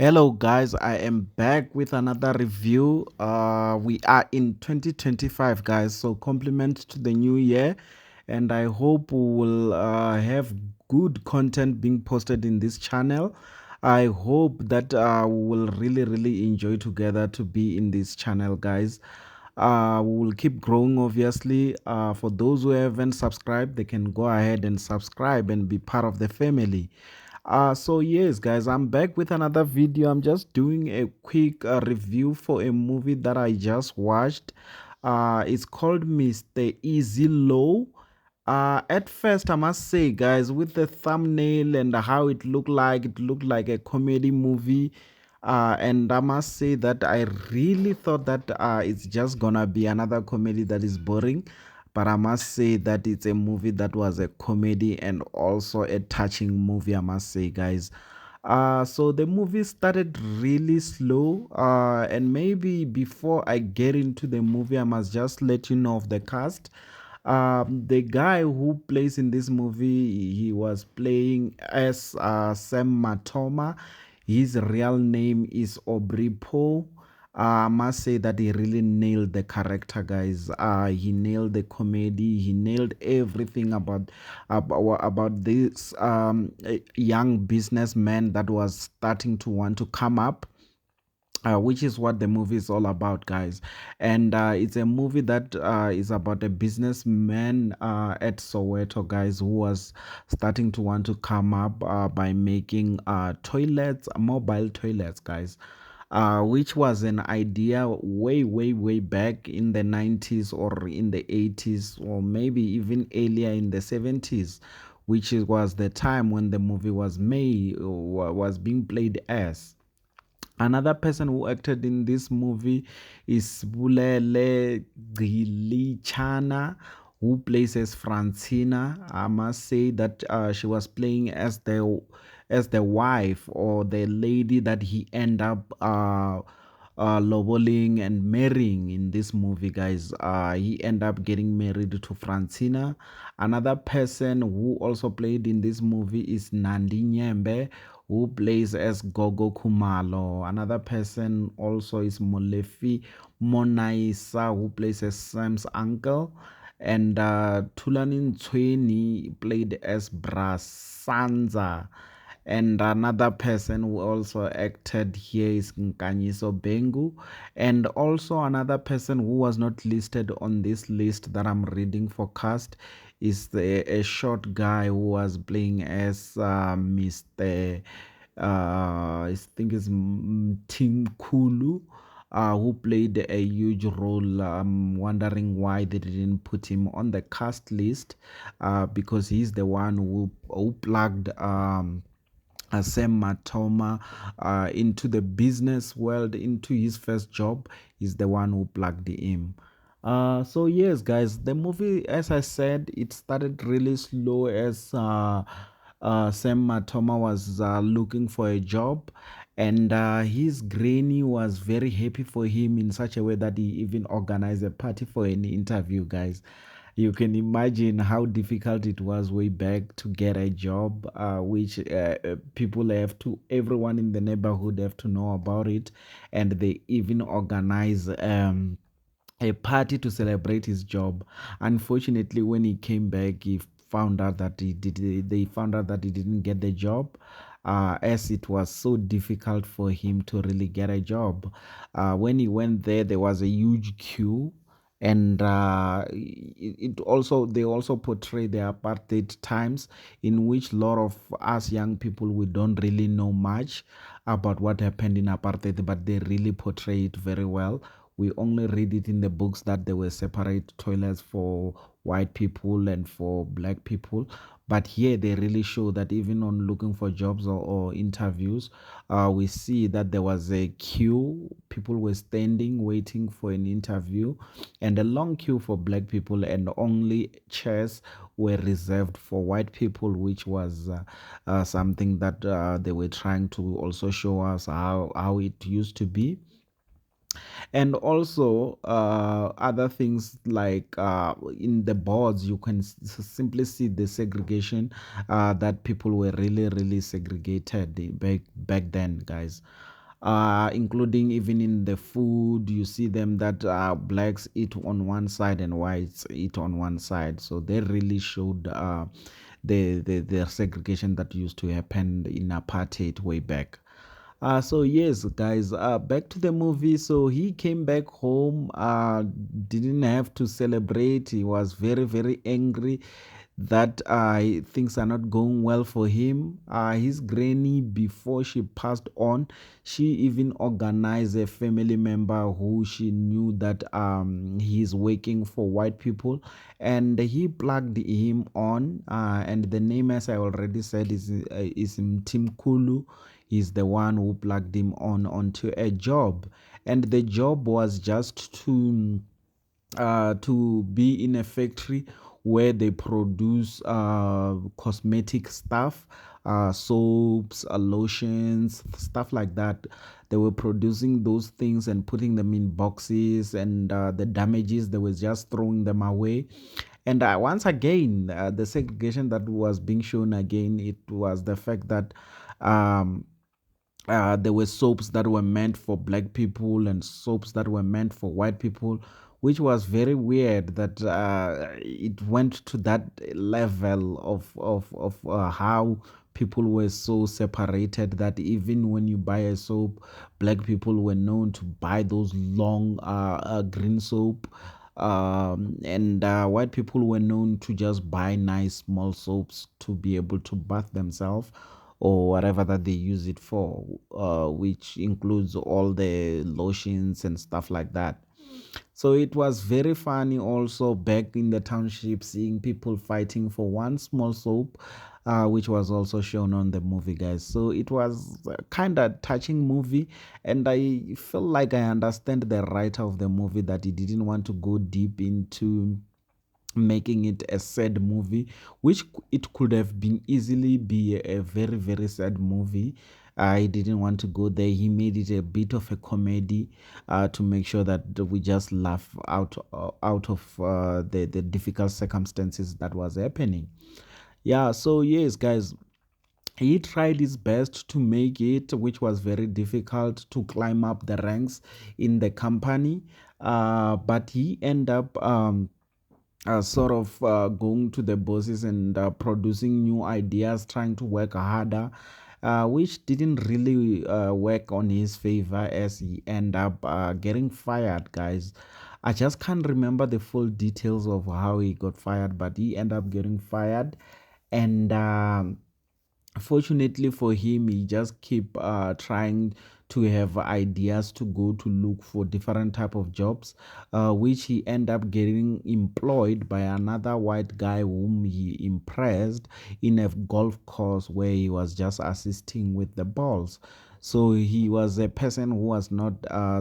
Hello guys, I am back with another review. We are in 2025 guys, so compliment to the new year, and I hope we will have good content being posted in this channel. I hope that we will really enjoy together to be in this channel guys. We will keep growing obviously. For those who haven't subscribed, they can go ahead and subscribe and be part of the family. So yes, guys, I'm back with another video. I'm just doing a quick review for a movie that I just watched. It's called Mr. Easy Low. At first, I must say, guys, with the thumbnail and how it looked like a comedy movie. And I must say that I really thought that it's just gonna be another comedy that is boring, but I must say that it's a movie that was a comedy and also a touching movie, I must say, guys. So the movie started really slow, and maybe before I get into the movie, I must just let you know of the cast. The guy who plays in this movie, he was playing as Sam Matoma. His real name is Aubrey Poe. I must say that he really nailed the character, guys. He nailed the comedy. He nailed everything about this young businessman that was starting to want to come up, which is what the movie is all about, guys. And it's a movie that is about a businessman at Soweto, guys, who was starting to want to come up by making toilets, mobile toilets, guys. Which was an idea way back in the 90s or in the 80s, or maybe even earlier in the 70s, which was the time when the movie was made, was being played as. Another person who acted in this movie is Bulele Chana, who plays as Francina. I must say that she was playing as the wife or the lady that he end up loboling and marrying in this movie, guys. He end up getting married to Francina. Another person who also played in this movie is Nandi Nyembe, who plays as Gogo Kumalo. Another person also is Molefi Monaisa, who plays as Sam's uncle. And Tulanin Tsweni played as Brasanza. And another person who also acted here is Nkanyiso Bengu. And also another person who was not listed on this list that I'm reading for cast is a short guy who was playing as Mr. I think it's Tim Kulu, who played a huge role. I'm wondering why they didn't put him on the cast list, because he's the one who plugged Sam Matoma into the business world, into his first job. Is the one who plugged him. So yes, guys, the movie, as I said, it started really slow as Sam Matoma was looking for a job, and his granny was very happy for him in such a way that he even organized a party for an interview, guys. You can imagine how difficult it was way back to get a job, which people have to, everyone in the neighborhood have to know about it, and they even organize a party to celebrate his job. Unfortunately, when he came back, he found out that he did. They found out that he didn't get the job, as it was so difficult for him to really get a job. When he went there, there was a huge queue, and it also, they also portray the apartheid times, in which a lot of us young people, we don't really know much about what happened in apartheid, but they really portray it very well. We only read it in the books that there were separate toilets for white people and for black people, but here they really show that even on looking for jobs or interviews, we see that there was a queue. People were standing waiting for an interview, and a long queue for black people, and only chairs were reserved for white people, which was something that they were trying to also show us how it used to be. And also other things like in the boards you can simply see the segregation, that people were really segregated back then, guys. Including even in the food, you see them that blacks eat on one side and whites eat on one side. So they really showed the segregation that used to happen in apartheid way back. So yes, guys, back to the movie. So he came back home, didn't have to celebrate. He was very angry that things are not going well for him. His granny, before she passed on, she even organized a family member who she knew that he's working for white people, and he plugged him on. And the name, as I already said, is Tim Kulu. He's the one who plugged him on onto a job, and the job was just to be in a factory where they produce cosmetic stuff, soaps, lotions, stuff like that. They were producing those things and putting them in boxes, and the damages, they were just throwing them away. And once again, the segregation that was being shown again, it was the fact that um, there were soaps that were meant for black people and soaps that were meant for white people, which was very weird that it went to that level of how people were so separated that even when you buy a soap, black people were known to buy those long green soap, and white people were known to just buy nice small soaps to be able to bath themselves or whatever that they use it for, which includes all the lotions and stuff like that. So it was very funny also back in the township, seeing people fighting for one small soap, which was also shown on the movie, guys. So it was a kind of touching movie, and I feel like I understand the writer of the movie that he didn't want to go deep into making it a sad movie, which it could have been easily be a very sad movie. I didn't want to go there. He made it a bit of a comedy, to make sure that we just laugh out of the difficult circumstances that was happening. Yeah, so yes, guys, he tried his best to make it, which was very difficult to climb up the ranks in the company. But he ended up sort of going to the bosses and producing new ideas, trying to work harder, which didn't really work on his favor as he ended up getting fired, guys. I just can't remember the full details of how he got fired, but he ended up getting fired. And fortunately for him, he just keep trying to have ideas to go to look for different type of jobs, which he end up getting employed by another white guy whom he impressed in a golf course where he was just assisting with the balls. So he was a person who was not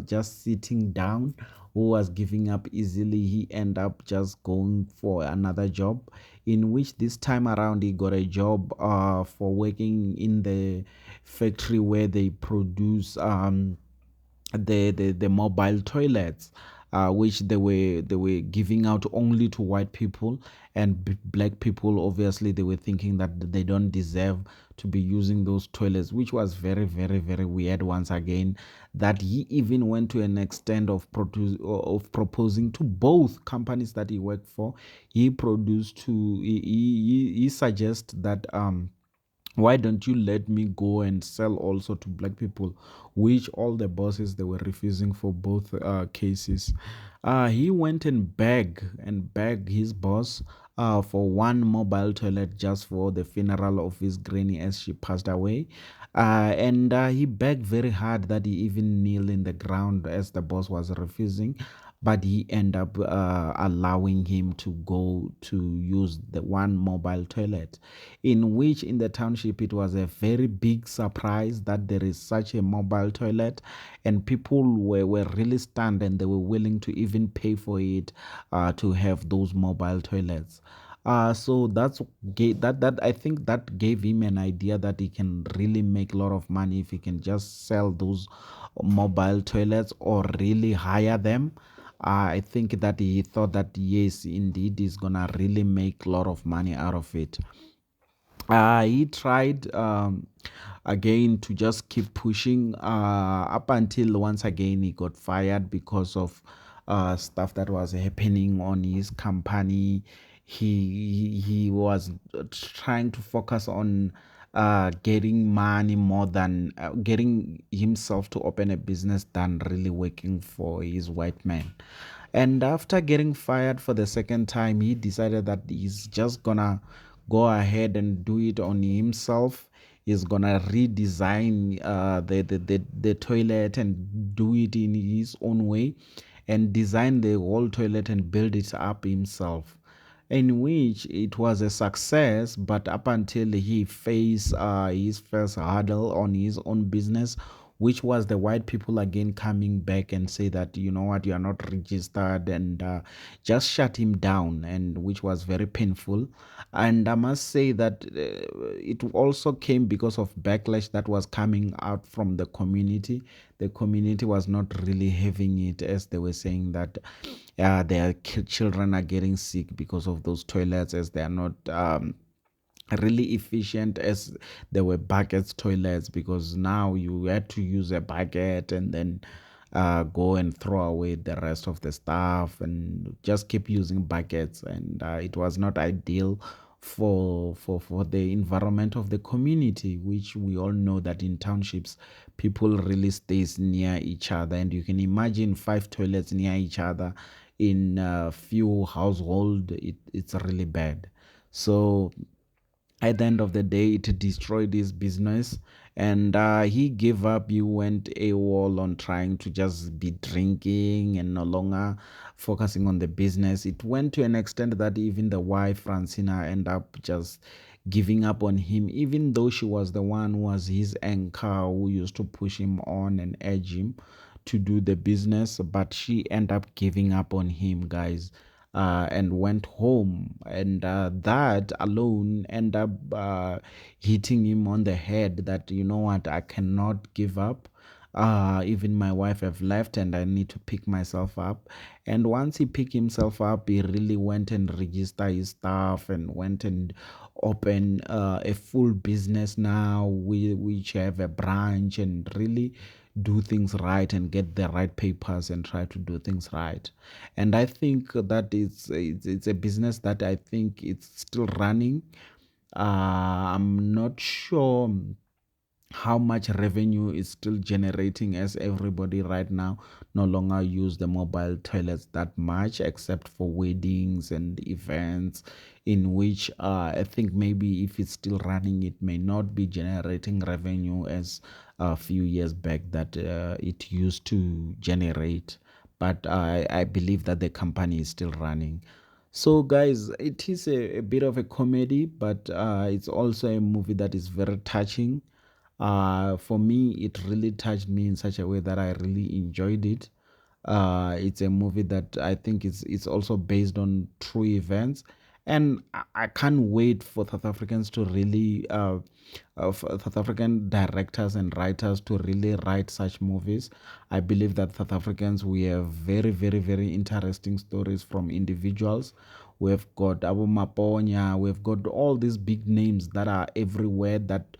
just sitting down, who was giving up easily. He end up just going for another job, in which this time around he got a job for working in the factory where they produce the mobile toilets, which they were giving out only to white people, and black people obviously they were thinking that they don't deserve to be using those toilets, which was very weird once again, that he even went to an extent of proposing to both companies that he worked for. He produced to he suggests that why don't you let me go and sell also to black people, which all the bosses they were refusing for both cases. He went and begged his boss for one mobile toilet just for the funeral of his granny as she passed away. And he begged very hard that he even kneel in the ground as the boss was refusing, but he ended up allowing him to go to use the one mobile toilet, in which in the township it was a very big surprise that there is such a mobile toilet, and people were really stunned and they were willing to even pay for it, to have those mobile toilets. So that I think that gave him an idea that he can really make a lot of money if he can just sell those mobile toilets or really hire them. I think that he thought that yes, indeed, he's gonna really make a lot of money out of it. He tried again to just keep pushing up until once again he got fired because of stuff that was happening on his company. He was trying to focus on getting money more than getting himself to open a business than really working for his white man. And after getting fired for the second time, he decided that he's just gonna go ahead and do it on himself. He's gonna redesign the toilet and do it in his own way and design the whole toilet and build it up himself, in which it was a success. But up until he faced his first hurdle on his own business, which was the white people again coming back and say that, you know what, you are not registered, and just shut him down, and which was very painful. And I must say that it also came because of backlash that was coming out from the community. The community was not really having it, as they were saying that their children are getting sick because of those toilets, as they are not really efficient as there were buckets toilets, because now you had to use a bucket and then go and throw away the rest of the stuff and just keep using buckets, and it was not ideal for the environment of the community, which we all know that in townships people really stays near each other, and you can imagine five toilets near each other in a few household. It's really bad. So at the end of the day, it destroyed his business, and he gave up. He went AWOL on trying to just be drinking and no longer focusing on the business. It went to an extent that even the wife Francina ended up just giving up on him, even though she was the one who was his anchor, who used to push him on and urge him to do the business. But she ended up giving up on him, guys, and went home. And that alone ended up hitting him on the head that, you know what, I cannot give up. Even my wife have left and I need to pick myself up. And once he picked himself up, he really went and registered his stuff and went and opened a full business now, which have a branch, and really do things right and get the right papers and try to do things right. And I think that it's a business that I think it's still running. I'm not sure how much revenue is still generating, as everybody right now no longer use the mobile toilets that much, except for weddings and events, in which I think maybe if it's still running, it may not be generating revenue as a few years back that it used to generate. But I believe that the company is still running. So, guys, it is a bit of a comedy, but it's also a movie that is very touching. For me, it really touched me in such a way that I really enjoyed it. It's a movie that I think it's also based on true events, and I can't wait for South Africans to really, for South African directors and writers to really write such movies. I believe that South Africans, we have very, very, very interesting stories from individuals. We've got Abu Maponya, we've got all these big names that are everywhere, that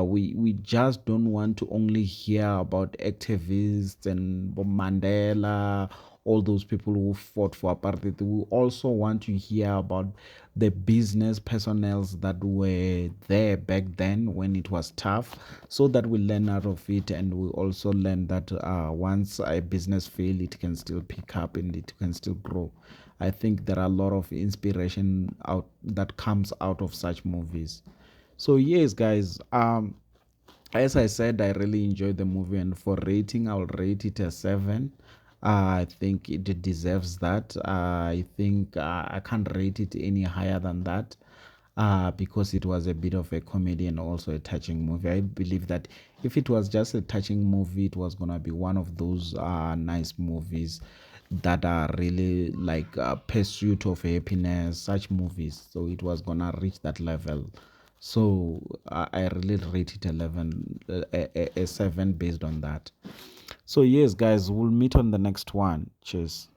we just don't want to only hear about activists and Bob Mandela, all those people who fought for apartheid. We also want to hear about the business personnels that were there back then when it was tough, so that we learn out of it, and we also learn that once a business fail, it can still pick up and it can still grow. I think there are a lot of inspiration out that comes out of such movies. So yes, guys. As I said, I really enjoyed the movie, and for rating, I'll rate it a 7. I think it deserves that. I think I can't rate it any higher than that. Because it was a bit of a comedy and also a touching movie. I believe that if it was just a touching movie, it was gonna be one of those nice movies that are really like pursuit of happiness, such movies. So it was gonna reach that level. So I really rate it 11, a 7 based on that. So yes, guys, we'll meet on the next one. Cheers.